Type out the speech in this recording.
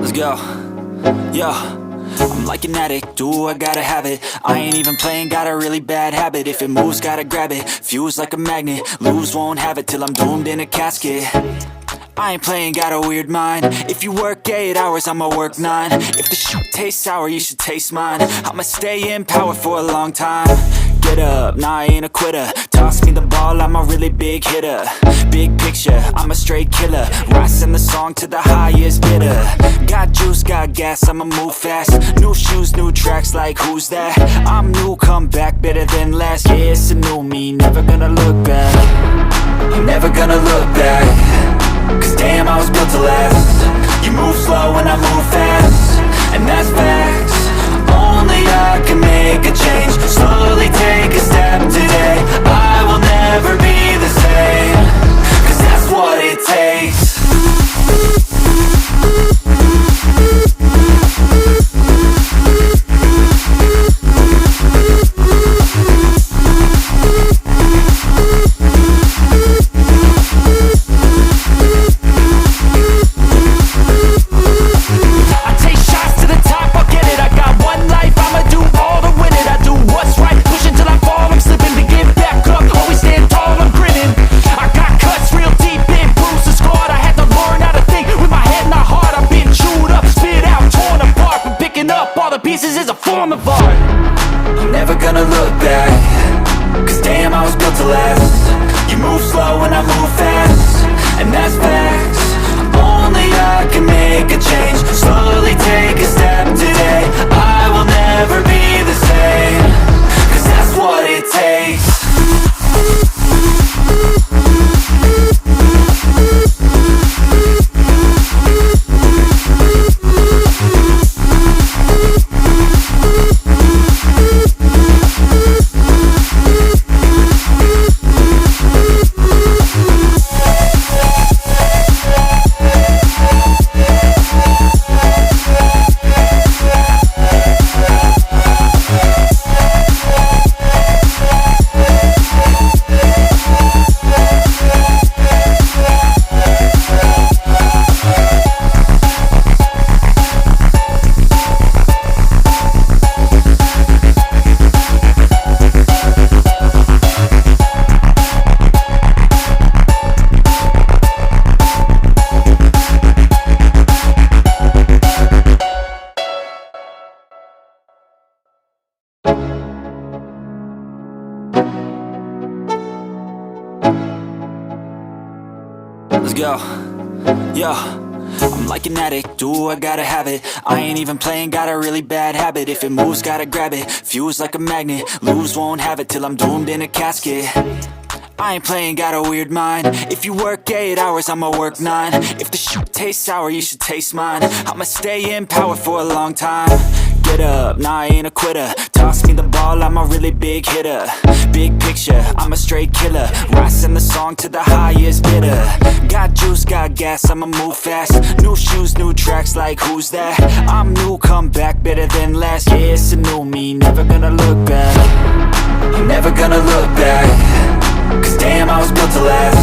Let's go. Yo, I'm like an addict, do I gotta have it. I ain't even playing, got a really bad habit. If it moves, gotta grab it, fuse like a magnet. Lose, won't have it till I'm doomed in a casket. I ain't playing, got a weird mind. If you work 8 hours, I'ma work 9. If the shit tastes sour, you should taste mine. I'ma stay in power for a long time. Get up, nah, I ain't a quitter. Toss me the ball, I'm a really big hitter. Big picture, I'm a straight killer. Rising the song to the highest bidder. Got juice, got gas, I'ma move fast. New shoes, new tracks, like who's that? I'm new, come back, better than last. Yeah, it's a new me, never gonna look back. I'm never gonna look back. Cause damn, I was built to last. You move slow and I move fast, and that's facts. Only I can make a change. Slowly take a step today. I will never be the same. Cause that's what it takes. Pieces is a form of art. I'm never gonna look back. Cause damn, I was built to last. You move slow and I move fast, and that's facts. Only I can make a change. Slowly take a step today. I will never be the same. Cause that's what it takes. Let's go. Yo, I'm like an addict, do I gotta have it. I ain't even playing, got a really bad habit. If it moves, gotta grab it, fuse like a magnet. Lose, won't have it till I'm doomed in a casket. I ain't playing, got a weird mind. If you work 8 hours, I'ma work 9. If the shit tastes sour, you should taste mine. I'ma stay in power for a long time. Get up, nah, I ain't a quitter. Toss me the ball, I'm a really big hitter. Big picture, I'm a straight killer. Rising the song to the highest bidder. Got juice, got gas, I'ma move fast. New shoes, new tracks, like who's that? I'm new, come back, better than last. Yeah, it's a new me, never gonna look back. I'm never gonna look back. Cause damn, I was built to last.